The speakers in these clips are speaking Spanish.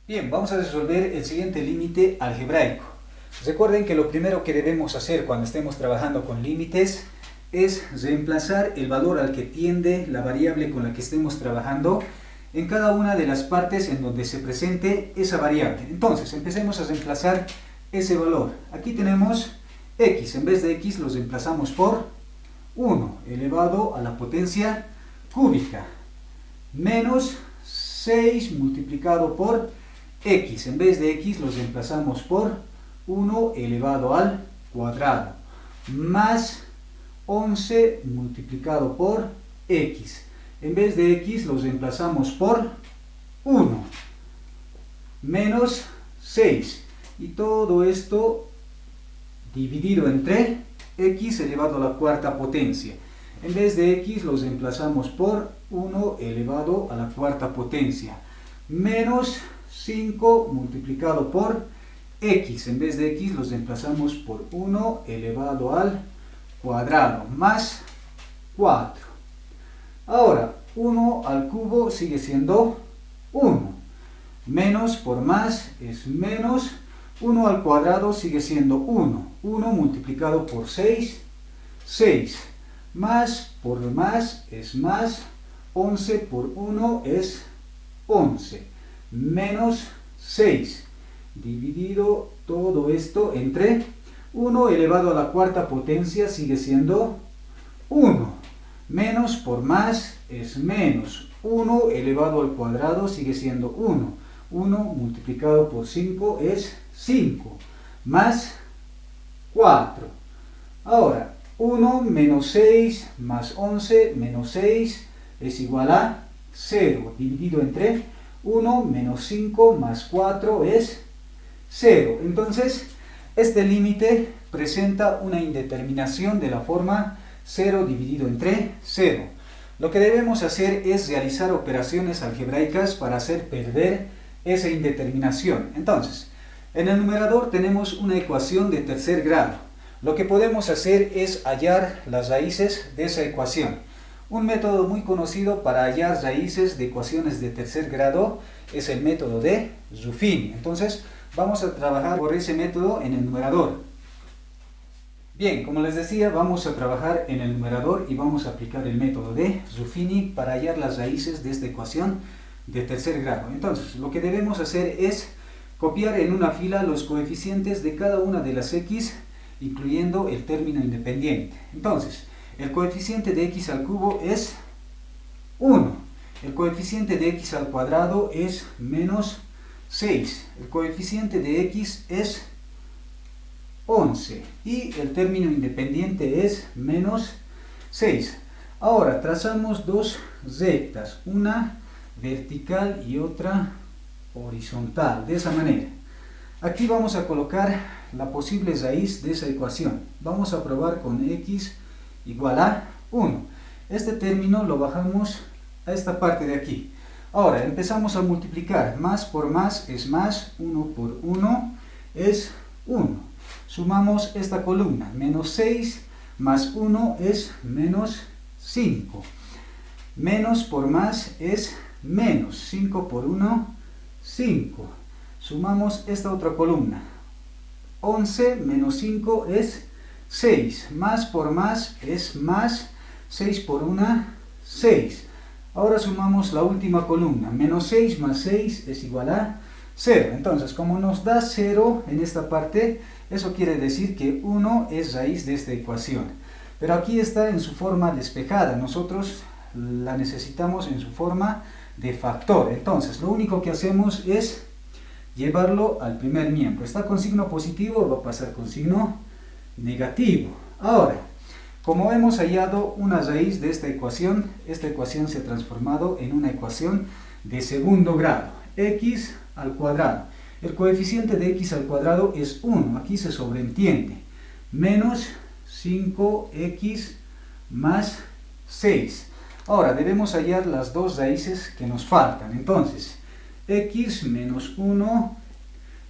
Bien, vamos a resolver el siguiente límite algebraico. Recuerden que lo primero que debemos hacer cuando estemos trabajando con límites es reemplazar el valor al que tiende la variable con la que estemos trabajando en cada una de las partes en donde se presente esa variable. Entonces, empecemos a reemplazar ese valor. Aquí tenemos x, en vez de x lo reemplazamos por 1 elevado a la potencia cúbica menos 6 multiplicado por x, en vez de x lo reemplazamos por 1 elevado al cuadrado, más 11 multiplicado por x, en vez de x lo reemplazamos por 1, menos 6, y todo esto dividido entre x elevado a la cuarta potencia. En vez de x lo reemplazamos por 1 elevado a la cuarta potencia, menos 5 multiplicado por x, en vez de x los reemplazamos por 1 elevado al cuadrado, más 4. Ahora, 1 al cubo sigue siendo 1, menos por más es menos, 1 al cuadrado sigue siendo 1, 1 multiplicado por 6, 6, más por más es más, 11 por 1 es 11, menos 6, dividido todo esto entre 1 elevado a la cuarta potencia sigue siendo 1, menos por más es menos, 1 elevado al cuadrado sigue siendo 1, 1 multiplicado por 5 es 5, más 4. Ahora, 1 menos 6 más 11 menos 6 es igual a 0, dividido entre 1 menos 5 más 4 es 0. Entonces, este límite presenta una indeterminación de la forma 0 dividido entre 0. Lo que debemos hacer es realizar operaciones algebraicas para hacer perder esa indeterminación. Entonces, en el numerador tenemos una ecuación de tercer grado. Lo que podemos hacer es hallar las raíces de esa ecuación. Un método muy conocido para hallar raíces de ecuaciones de tercer grado es el método de Ruffini. Entonces, vamos a trabajar por ese método en el numerador. Bien, como les decía, vamos a trabajar en el numerador y vamos a aplicar el método de Ruffini para hallar las raíces de esta ecuación de tercer grado. Entonces, lo que debemos hacer es copiar en una fila los coeficientes de cada una de las x, incluyendo el término independiente. Entonces, el coeficiente de x al cubo es 1. El coeficiente de x al cuadrado es menos 6. El coeficiente de x es 11. Y el término independiente es menos 6. Ahora, trazamos dos rectas, una vertical y otra horizontal, de esa manera. Aquí vamos a colocar la posible raíz de esa ecuación. Vamos a probar con x igual a 1. Este término lo bajamos a esta parte de aquí. Ahora empezamos a multiplicar. Más por más es más, 1 por 1 es 1. Sumamos esta columna. Menos 6 más 1 es menos 5. Menos por más es menos, 5 por 1, 5. Sumamos esta otra columna. 11 menos 5 es 6. Más por más es más, 6 por 1, 6. Ahora sumamos la última columna. Menos 6 más 6 es igual a 0. Entonces, como nos da 0 en esta parte, eso quiere decir que 1 es raíz de esta ecuación. Pero aquí está en su forma despejada. Nosotros la necesitamos en su forma de factor. Entonces, lo único que hacemos es llevarlo al primer miembro. Está con signo positivo, va a pasar con signo negativo. Ahora, como hemos hallado una raíz de esta ecuación se ha transformado en una ecuación de segundo grado. X al cuadrado. El coeficiente de x al cuadrado es 1. Aquí se sobreentiende. Menos 5x más 6. Ahora debemos hallar las dos raíces que nos faltan. Entonces, x menos 1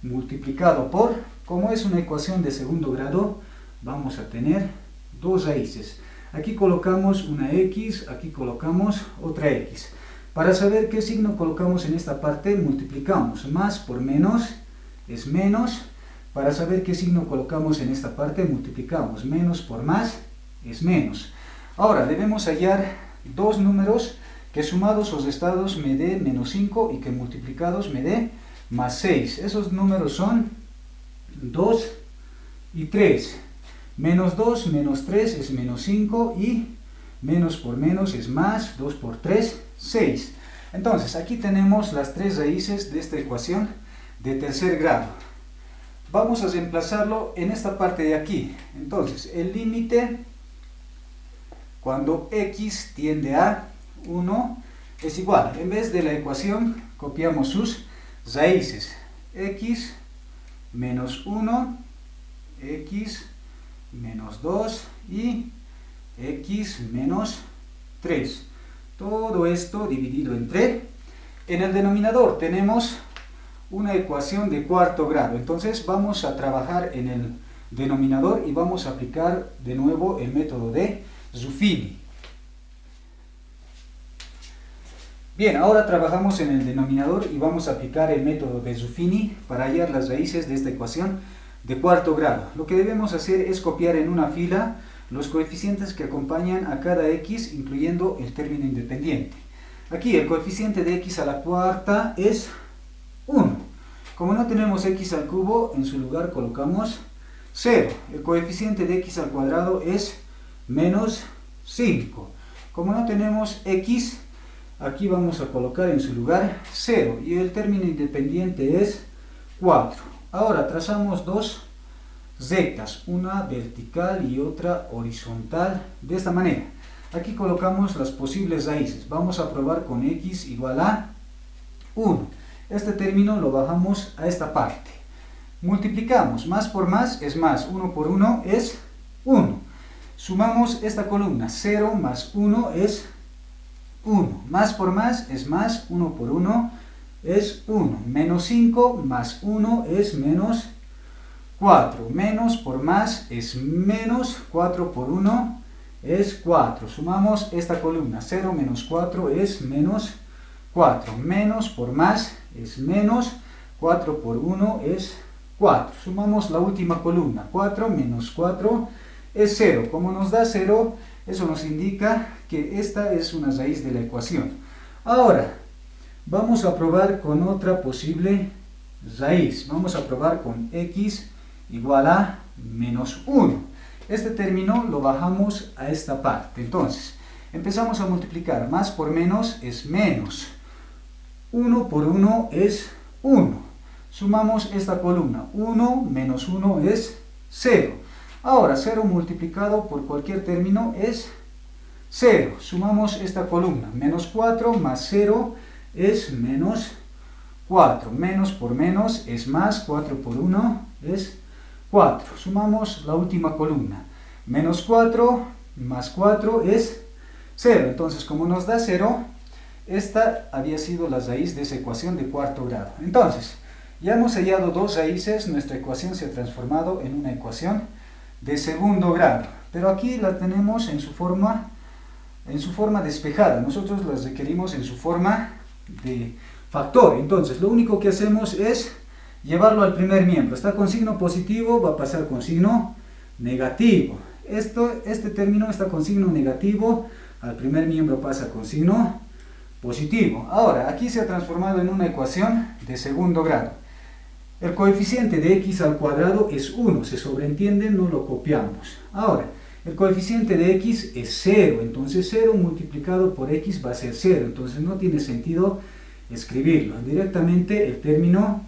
multiplicado por, como es una ecuación de segundo grado, vamos a tener dos raíces. Aquí colocamos una x, aquí colocamos otra x. Para saber qué signo colocamos en esta parte, multiplicamos. Más por menos es menos. Para saber qué signo colocamos en esta parte, multiplicamos. Menos por más es menos. Ahora debemos hallar dos números que sumados o restados me dé menos 5 y que multiplicados me dé más 6. Esos números son 2 y 3. Menos 2 menos 3 es menos 5 y menos por menos es más. 2 por 3, 6. Entonces aquí tenemos las tres raíces de esta ecuación de tercer grado. Vamos a reemplazarlo en esta parte de aquí. Entonces el límite cuando x tiende a 1 es igual. En vez de la ecuación copiamos sus raíces. X menos 1, x menos 2 y x menos 3. Todo esto dividido entre. En el denominador tenemos una ecuación de cuarto grado. Entonces vamos a trabajar en el denominador y vamos a aplicar de nuevo el método de Ruffini. Bien, ahora trabajamos en el denominador y vamos a aplicar el método de Ruffini para hallar las raíces de esta ecuación de cuarto grado. Lo que debemos hacer es copiar en una fila los coeficientes que acompañan a cada x, incluyendo el término independiente. Aquí el coeficiente de x a la cuarta es 1. Como no tenemos x al cubo, en su lugar colocamos 0. El coeficiente de x al cuadrado es menos 5. Como no tenemos x, aquí vamos a colocar en su lugar 0 y el término independiente es 4. Ahora trazamos dos rectas, una vertical y otra horizontal, de esta manera. Aquí colocamos las posibles raíces. Vamos a probar con x igual a 1. Este término lo bajamos a esta parte. Multiplicamos, más por más es más, 1 por 1 es 1. Sumamos esta columna, 0 más 1 es 1. Más por más es más, 1 por 1 es 1. Menos 5 más 1 es menos 4. Menos por más es menos, 4 por 1 es 4. Sumamos esta columna, 0 menos 4 es menos 4. Menos por más es menos, 4 por 1 es 4. Sumamos la última columna, 4 menos 4 es 0. Como nos da 0, eso nos indica que esta es una raíz de la ecuación. Ahora, vamos a probar con otra posible raíz. Vamos a probar con x igual a menos 1. Este término lo bajamos a esta parte. Entonces, empezamos a multiplicar. Más por menos es menos. 1 por 1 es 1. Sumamos esta columna. 1 menos 1 es 0. Ahora, 0 multiplicado por cualquier término es 0. Sumamos esta columna. Menos 4 más 0 es menos 4. Menos por menos es más. 4 por 1 es 4. Sumamos la última columna. Menos 4 más 4 es 0. Entonces, como nos da 0, esta había sido la raíz de esa ecuación de cuarto grado. Entonces, ya hemos hallado dos raíces. Nuestra ecuación se ha transformado en una ecuación de segundo grado. Pero aquí la tenemos en su forma despejada. Nosotros las requerimos en su forma de factor. Entonces, lo único que hacemos es llevarlo al primer miembro. Está con signo positivo, va a pasar con signo negativo. Este término está con signo negativo, al primer miembro pasa con signo positivo. Ahora, aquí se ha transformado en una ecuación de segundo grado. El coeficiente de x al cuadrado es 1, se sobreentiende, no lo copiamos. Ahora, el coeficiente de x es 0, entonces 0 multiplicado por x va a ser 0, entonces no tiene sentido escribirlo. Directamente el término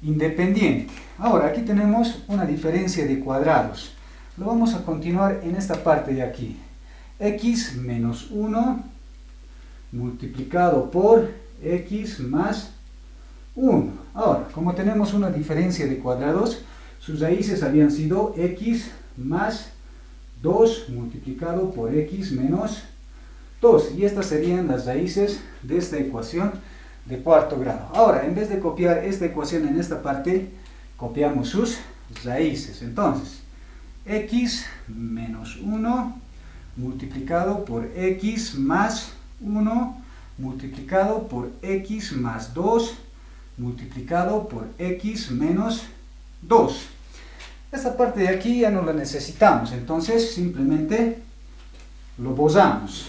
independiente. Ahora, aquí tenemos una diferencia de cuadrados. Lo vamos a continuar en esta parte de aquí. X menos 1 multiplicado por x más 1. Ahora, como tenemos una diferencia de cuadrados, sus raíces habían sido x más 2 multiplicado por x menos 2. Y estas serían las raíces de esta ecuación de cuarto grado. Ahora, en vez de copiar esta ecuación en esta parte, copiamos sus raíces. Entonces, x menos 1 multiplicado por x más 1 multiplicado por x más 2 multiplicado por x menos 2. Esta parte de aquí ya no la necesitamos, entonces simplemente lo borramos.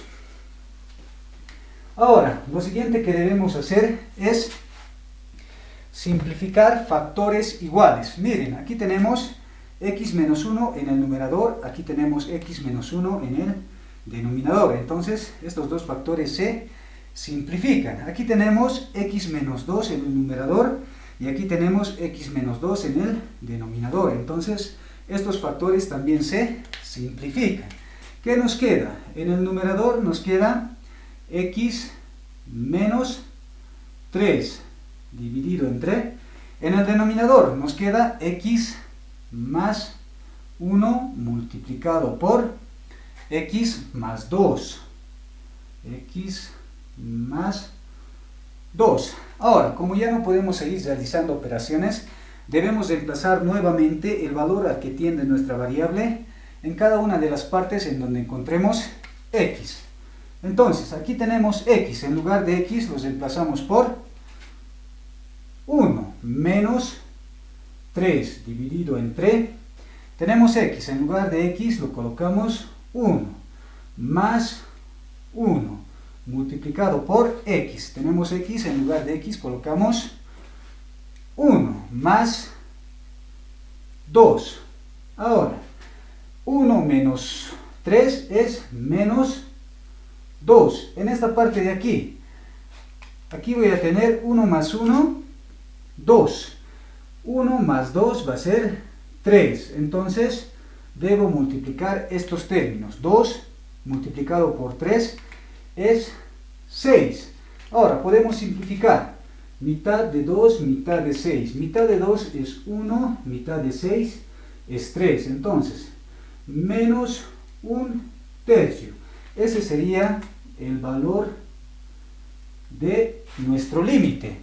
Ahora, lo siguiente que debemos hacer es simplificar factores iguales. Miren, aquí tenemos x menos 1 en el numerador, aquí tenemos x menos 1 en el denominador. Entonces, estos dos factores se simplifican. Aquí tenemos x menos 2 en el numerador y aquí tenemos x menos 2 en el denominador. Entonces, estos factores también se simplifican. ¿Qué nos queda? En el numerador nos queda x menos 3 dividido entre. En el denominador nos queda x más 1 multiplicado por x más 2. X más 2. Ahora, como ya no podemos seguir realizando operaciones, debemos reemplazar nuevamente el valor al que tiende nuestra variable en cada una de las partes en donde encontremos x. Entonces, aquí tenemos x. En lugar de x los reemplazamos por 1 menos 3 dividido entre. Tenemos x. En lugar de x lo colocamos 1 más 1 multiplicado por x. Tenemos x. En lugar de x colocamos 1 más 2. Ahora, 1 menos 3 es menos 2. En esta parte de aquí, aquí voy a tener 1 más 1, 2. 1 más 2 va a ser 3. Entonces, debo multiplicar estos términos. 2 multiplicado por 3 es 6. Ahora, podemos simplificar. Mitad de 2, mitad de 6. Mitad de 2 es 1, mitad de 6 es 3. Entonces, menos 1/3. Ese sería el valor de nuestro límite.